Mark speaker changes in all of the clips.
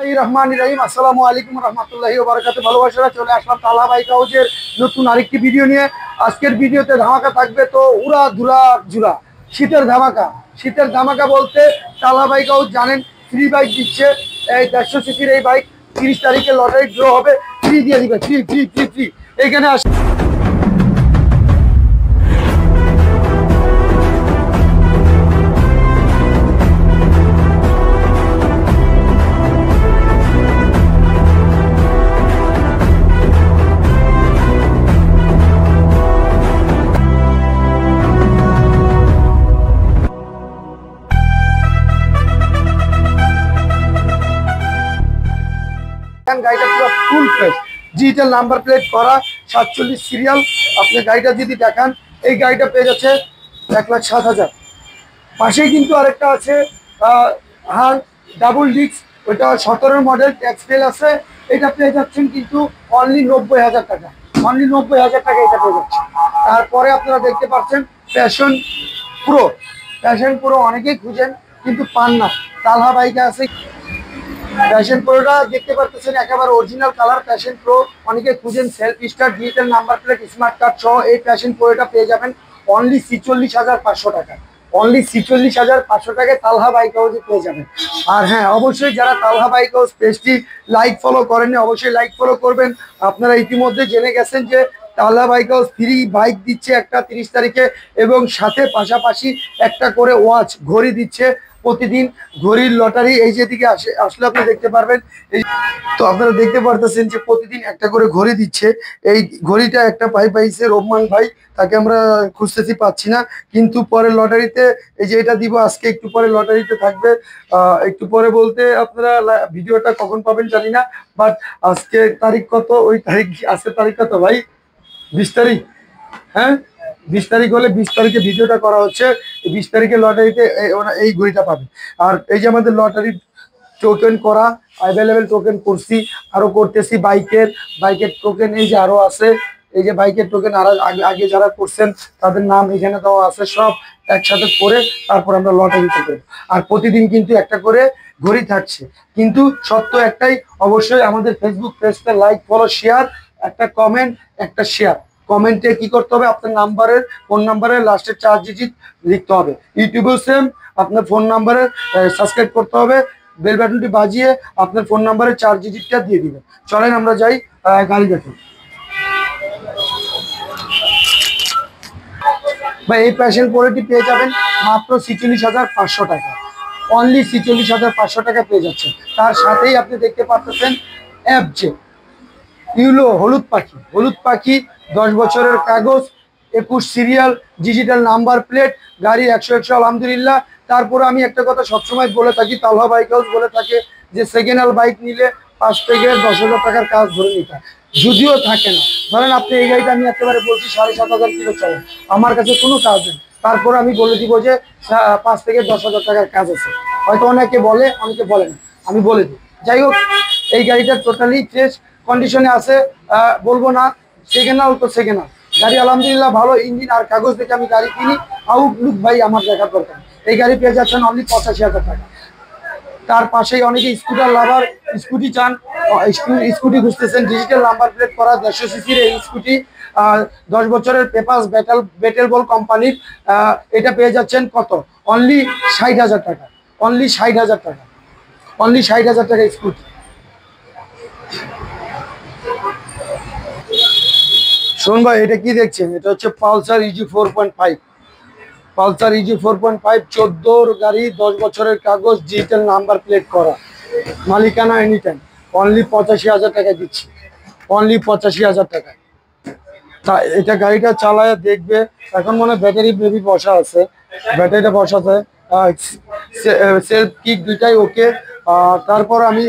Speaker 1: আসসালামু আলাইকুম রহমতুল্লাহি ওয়া বারাকাতুহু। ভালোবাসারা চলে আসলাম তালহা বাইক হাউসের নতুন আরেকটি ভিডিও নিয়ে। আজকের ভিডিওতে ধামাকা থাকবে, তো উড়া ধুরা জুরা শীতের ধামাকা। শীতের ধামাকা বলতে তালহা বাইক হাউস জানেন ফ্রি বাইক দিচ্ছে। এই 150 সিসির এই বাইক 30 তারিখে লটারি ড্র হবে, ফ্রি দিয়ে দিবে, ফ্রি ফ্রি ফ্রি ফ্রি। এইখানে গাড়িটা পুরো full fresh, digital number plate করা, 47 সিরিয়াল। আপনি গাড়িটা যদি দেখান, এই গাড়িটা পেয়ে যাচ্ছে 1,07,000। পাশেই কিন্তু আরেকটা আছে হার ডাবল ডিস্ক, ওইটা 17 মডেল, ট্যাক্স ফেল আছে। এটা পেয়ে যাচ্ছেন কিন্তু অনলি 90,000 টাকা, অনলি 90,000 টাকা এটা পেয়ে যাচ্ছে। তারপরে আপনারা দেখতে পাচ্ছেন প্যাশন প্রো। প্যাশন প্রো অনেকেই খুঁজেন কিন্তু পান না, তালহা বাইকে আছে। প্যাশন প্রোটা দেখতে পাচ্ছেন একেবারে অরিজিনাল কালার প্যাশন প্রো, অনেকে খুঁজেন। Self start, digital number plate, smart card সহ এই প্যাশন প্রোটা পেয়ে যাবেন অনলি 46,500 টাকা। অনলি 46,500 টাকায় তালহা বাইক হাউসে পেয়ে যাবেন। আর হ্যাঁ, অবশ্যই যারা তালহা বাইক হাউস পেজটি লাইক ফলো করেননি, অবশ্যই লাইক ফলো করবেন। আপনারা ইতিমধ্যে জেনে গেছেন যে তালহা বাইক হাউস ফ্রি বাইক দিচ্ছে একটা 30 তারিখে, এবং সাথে পাশাপাশি একটা করে ওয়াচ ঘড়ি দিচ্ছে প্রতিদিন। ঘড়ির লটারি এই যেদিকে আসলে আপনি দেখতে পারবেন। এই তো আপনারা দেখতে পারতেছেন যে প্রতিদিন একটা করে ঘড়ি দিচ্ছে। এই ঘড়িটা একটা পাইছে রহমান ভাই, তাকে আমরা খুঁজতেছি পাচ্ছি না, কিন্তু পরে লটারিতে এই যে এটা দিব আজকে, একটু পরে লটারিতে থাকবে। একটু পরে বলতে আপনারা ভিডিওটা কখন পাবেন জানি না, বাট আজকে তারিখ কত, ওই তারিখ আজকে তারিখ কত ভাই? 20 তারিখ। হ্যাঁ, 20 তারিখ হলে 20 তারিখে ভিডিওটা করা হচ্ছে। 20 তারিখে লটারিতে এই ঘড়িটা পাবে। আর এই যে আমাদের লটারি টোকেন করা, অ্যাভেলেবেল টোকেন করছি, আরো করতেছি। বাইকের টোকেন এই যে আরো আছে। এই যে বাইকের টোকেন আর আগে যারা করছেন তাদের নাম এখানে দেওয়া আছে, সব একসাথে করে তারপর আমরা লটারিতে করব। আর প্রতিদিন কিন্তু একটা করে ঘড়ি থাকছে, কিন্তু সত্য একটাই, অবশ্যই আমাদের ফেসবুক পেজটা লাইক ফলো শেয়ার, একটা কমেন্ট, একটা শেয়ার। কমেন্টে কি করতে হবে? আপনার নাম্বারের, ফোন নাম্বারের লাস্টের 4 ডিজিট লিখতে হবে। ইউটিউবেও সেম, আপনার ফোন নাম্বারে সাবস্ক্রাইব করতে হবে, বেল বাটনটি বাজিয়ে আপনার ফোন নাম্বারের 4 ডিজিটটা দিয়ে দিবেন। চলেন আমরা যাই গাড়ি দেখুন। বা এই প্যাশন প্রোটি পেয়ে যাবেন মাত্র 46,500 টাকা। অনলি 46,500 টাকা পেয়ে যাচ্ছে। তার সাথেই আপনি দেখতে পাচ্ছেন এফজে ইউলো হলুদ পাখি। হলুদ পাখি 10 বছরের কাগজ, 21 সিরিয়াল, ডিজিটাল নাম্বার প্লেট, গাড়ি 100 আলহামদুলিল্লাহ। তারপরে আমি একটা কথা সবসময় বলে থাকি, তালহা বাইক হাউস বলে থাকে যে সেকেন্ড হ্যান্ড বাইক নিলে 5 থেকে 10,000 টাকার কাজ ধরে নিতে হয়, যদিও থাকে না। ধরেন আপনি এই গাড়িটা আমি একেবারে বলছি 7,500 কিলো চলে, আমার কাছে কোনো কাজ নেই, তারপর আমি বলে দিব যে 5 থেকে 10,000 টাকার কাজ আছে। হয়তো অনেকে বলে, অনেকে বলে না, আমি বলে দিই। যাই হোক, এই গাড়িটা টোটালি ফ্রেশ কন্ডিশনে আছে। বলবো না সেকেন্ড হ্যান্ড, তো সেকেন্ড হ্যান্ড গাড়ি আলহামদুলিল্লাহ ভালো ইঞ্জিন আর কাগজ দেখে আমি গাড়ি কিনি। আউটলুক ভাই আমার দেখার দরকার। এই গাড়ি পেয়ে যাচ্ছেন অনলি 85,000 টাকা। তার পাশেই অনেকে স্কুটার লাভার, স্কুটি চান, স্কুটি খুঁজতেছেন, ডিজিটাল নাম্বার প্লেট করা 150 সিসির এই স্কুটি, 10 বছরের পেপারস, ব্যাটেল বল কোম্পানির। এটা পেয়ে যাচ্ছেন কত? অনলি 60,000 টাকা। অনলি 60,000 টাকা, অনলি 60,000 টাকা স্কুটি। শুনুন ভাই, এটা কি দেখছেন? এটা হচ্ছে পালসার ইজি 4.5। পালসার ইজি 4.5 14 গাড়ি, 10 বছরের কাগজ, ডিজিটাল নাম্বার প্লেট করা, মালিকানা এনি টাইম। অনলি 85,000 টাকা দিচ্ছি, অনলি 85,000 টাকা। তা এটা গাড়িটা চালায় দেখবে, এখন মনে হয় ব্যাটারি বেবি বসা আছে, ব্যাটারিটা বসাতে, সেলফ কিক দুইটাই ওকে। তারপর আমি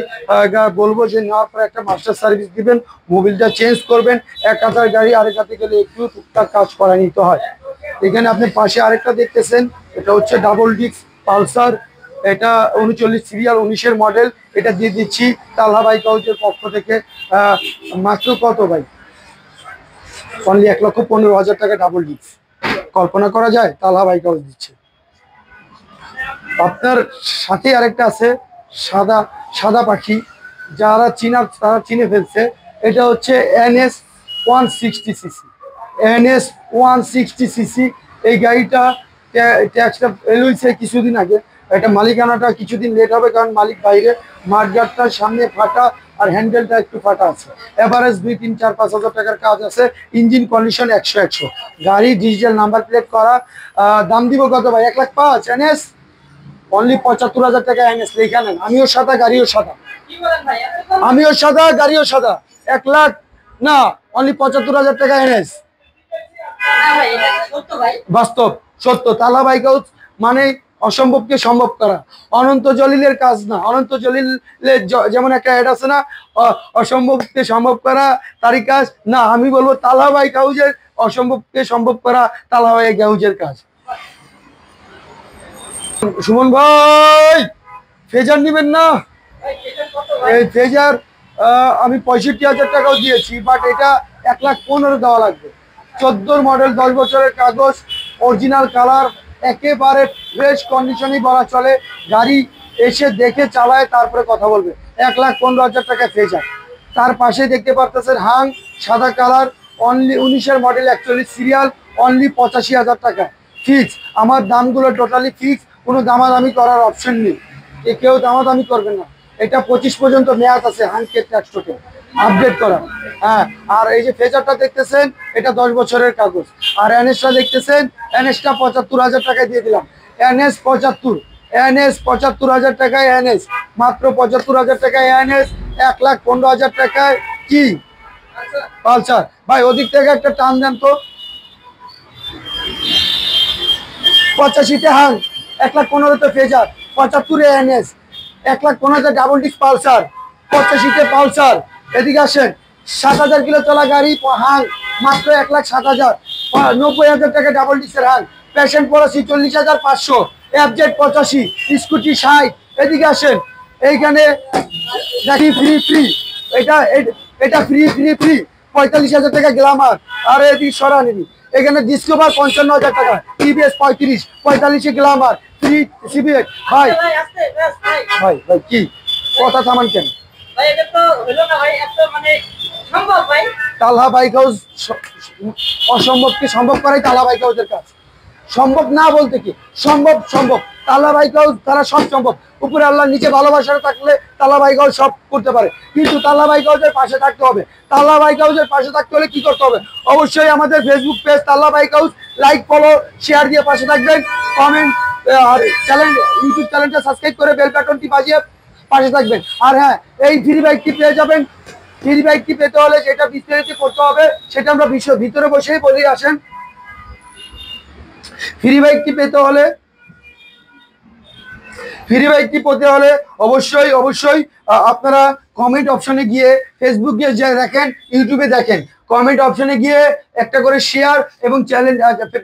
Speaker 1: বলবো যে নেওয়ার পর একটা মাস্টার সার্ভিস দিবেন, মোবিলটা চেঞ্জ করবেন। এক হাতের গাড়ি আরেক হাতে গেলে একটু টুকটাক কাজ করা নিতে হয়। এখানে আপনি পাশে আরেকটা দেখতেছেন, এটা হচ্ছে ডাবল ডিস্ক পালসার। এটা 39 সিরিয়াল, 19-এর মডেল। এটা দিয়ে দিচ্ছি তালহা বাইক হাউসের পক্ষ থেকে। মাত্র কত ভাই? অনলি 1,15,000 টাকা ডাবল ডিস্ক। কল্পনা করা যায়? তালহা বাইক হাউস দিচ্ছে। আপনার সাথে আরেকটা আছে সাদা পাখি, যারা তারা চিনে ফেলছে। এটা হচ্ছে NS 160cc, NS 160cc। এই গাড়িটা ট্যাক্সটা এলুইছে কিছুদিন আগে। এটা মালিকানাটা কিছুদিন লেট হবে, কারণ মালিক বাইরে। মাঠগাটটার সামনে ফাটা আর হ্যান্ডেলটা একটু ফাটা আছে। এভারেজ 2, 3, 4, 5 হাজার টাকার কাজ আছে। Engine condition 100। গাড়ি ডিজিটাল নাম্বার প্লেট করা। দাম দিব কত ভাই? 1,05,000 NS, অনলি 75,000 টাকা NS লেখা নেন। আমিও সাদা, গাড়িও সাদা, আমিও সাদা, গাড়িও সাদা। 1 লাখ না, অনলি 75,000 টাকা NS। বাস্তব সত্য। তালা বাইক হাউস মানে অসম্ভবকে সম্ভব করা। অনন্ত জলিলের কাজ না। অনন্ত জলিলের যেমন একটা অ্যাড আছে না, অসম্ভবকে সম্ভব করা তারই কাজ না। আমি বলবো তালা বাইক হাউসের অসম্ভবকে সম্ভব করা তালা বাইক হাউসের কাজ। সুমন ভাই, ফেজার নিবেন না? এই ফেজার আমি 65,000 টাকাও দিয়েছি, বাট এটা 1,15,000 দেওয়া লাগবে। 14 মডেল, 10 বছরের কাগজ, অরিজিনাল কালার, একেবারে ফ্রেশ কন্ডিশনই বলা চলে। গাড়ি এসে দেখে চালায় তারপরে কথা বলবে। 1,15,000 টাকা ফেজার। তার পাশে দেখতে পারতেছেন হাং, সাদা কালার, অনলি 19-এর মডেল, 41 সিরিয়াল, অনলি 85,000 টাকা ফিক্স। আমার দামগুলো টোটালি ফিক্স, কোনো দামাদামি করার অপশন নেই। কেউ দামাদামি করবে না। এটা 25 পর্যন্ত মেয়াদ আছে হাঙ্কের ট্যাক্স টোকেন আপডেট করা। হ্যাঁ, আর এই যে ফেজারটা দেখতেছেন এটা 10 বছরের কাগজ। আর NSটা দেখতেছেন, NSটা 75,000 টাকায় দিয়ে দিলাম। NS 75, NS 75,000 টাকায় NS, মাত্র 75,000 টাকায় NS। 1,15,000 টাকায় কি পালসার। ভাই ওদিক থেকে একটা টান দেন তো। 85-তে হাং, 1,15,000 ফেজার, 75-এ NS, 1,15,000 ডাবল ডিস্ক পালসার, 85-তে পালসার। এদিকে আসেন, 7,000 কিলো চলা গাড়ি হাং, মাত্র 1,07,000। 90,000 টাকা ডাবল ডিস্কের হাং। প্যাশন পলাশি 40,500, FZ 85, স্কুটি 60। এদিকে আসেন, এইখানে দেখি ফ্রি এটা ফ্রি 45,000 টাকা গ্ল্যামার। আর এদিকে সরা নিবি, এখানে ডিসকভার 55,000 টাকা, TVS 45 গ্ল্যামার, ফ্রি সিবিএক্স। ভাই ভাই ভাই কি কথা থামান কেন? তালহা বাইক হাউস অসম্ভবকে সম্ভব করাই তালহা বাইক হাউসের কাজ। সম্ভব না বলতে কি সম্ভব, সম্ভব। তালহা বাইক হাউস তারা সব সম্ভব। উপরে আল্লাহ, নিচে ভালোবাসা থাকলে তালহা বাইক হাউস সব করতে পারে। কিন্তু তালহা বাইক হাউসের পাশে থাকতে হবে। তালহা বাইক হাউসের পাশে থাকতে হলে কি করতে হবে? অবশ্যই আমাদের Facebook page Talha bike house like, follow, share দিয়ে পাশে থাকবেন। কমেন্ট আর ইউটিউব চ্যানেলটা সাবস্ক্রাইব করে বেল বাটনটি বাজিয়ে পাশে থাকবেন। আর হ্যাঁ, এই ফ্রি বাইকটি পেয়ে যাবেন। ফ্রি বাইকটি পেতে হলে যেটা বিস্তারিত করতে হবে সেটা আমরা ভিতরে বসেই বলে আসেন। ফ্রি বাইকটি পেতে হলে অবশ্যই আপনারা কমেন্ট অপশনে গিয়ে, ফেসবুকে যে দেখেন, ইউটিউবে দেখেন, কমেন্ট অপশনে গিয়ে একটা করে শেয়ার, এবং চ্যানেল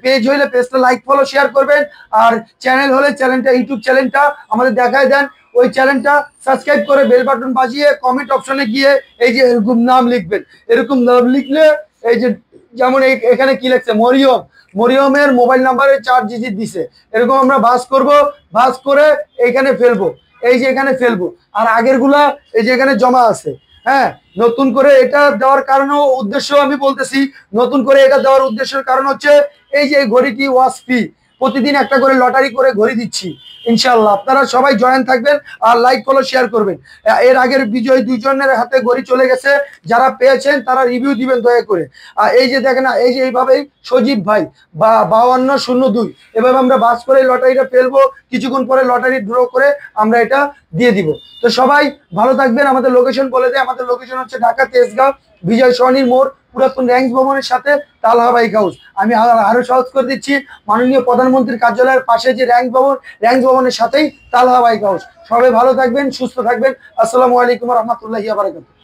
Speaker 1: পেজ হলে পেজটা লাইক, ফলো, শেয়ার করবেন। আর চ্যানেল হলে চ্যানেলটা, ইউটিউব চ্যানেলটা আমাদের দেখায় দেন। ওই চ্যানেলটা সাবস্ক্রাইব করে বেল বাটন বাজিয়ে কমেন্ট অপশনে গিয়ে এই যে এরকম নাম লিখবেন। এরকম নাম লিখলে এই যে যেমন এখানে কি লিখছে, মরিয়মের মোবাইল নাম্বারে 4 ডিজিট দিছে, এরকম আমরা ভাঁজ করে এইখানে ফেলবো। এই যে এখানে ফেলবো। আর আগের গুলা এই যে এখানে জমা আছে। হ্যাঁ, নতুন করে এটা দেওয়ার কারণও উদ্দেশ্য আমি বলতেছি। নতুন করে এটা দেওয়ার উদ্দেশ্যের কারণ হচ্ছে এই যে ঘড়িটি ওয়াশ ফি, প্রতিদিন একটা করে লটারি করে ঘড়ি দিচ্ছি। ইনশাল্লাহ আপনারা সবাই জয়েন থাকবেন আর লাইক, ফলো, শেয়ার করবেন। এর আগের বিজয় 2 জনের হাতে ঘড়ি চলে গেছে, যারা পেয়েছেন তারা রিভিউ দিবেন দয়া করে। আর এই যে দেখেন, এই যে এইভাবেই সজীব ভাই 5202, এভাবে আমরা বাস করে লটারিটা ফেলবো। কিছুক্ষণ পরে লটারি ড্র করে আমরা এটা দিয়ে দিব। তো সবাই ভালো থাকবেন। আমাদের লোকেশন বলে দেয়, আমাদের লোকেশন হচ্ছে ঢাকা তেজগাঁও, বিজয় সরণির মোড়, পুরাতন র্যাঙ্কস ভবনের সাথে তালহা বাইক হাউস। আমি আরো সহজ করে দিচ্ছি, মাননীয় প্রধানমন্ত্রীর কার্যালয়ের পাশে যে র্যাঙ্কস ভবনের সাথেই তালহা বাইক হাউস। সবাই ভালো থাকবেন, সুস্থ থাকবেন। আসসালামু আলাইকুম ওয়া রাহমাতুল্লাহি ওয়া বারাকাতুহু।